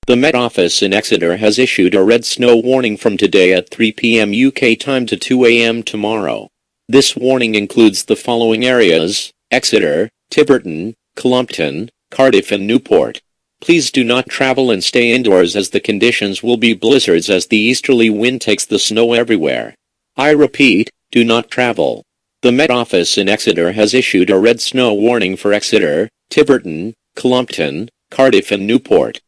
The Met Office in Exeter has issued a red snow warning from today at 3 p.m. UK time to 2 a.m. tomorrow. This warning includes the following areas: Exeter, Tiverton, Clumpton, Cardiff and Newport. Please do not travel and stay indoors as the conditions will be blizzards as the easterly wind takes the snow everywhere. I repeat, do not travel. The Met Office in Exeter has issued a red snow warning for Exeter, Tiverton, Clumpton, Cardiff and Newport.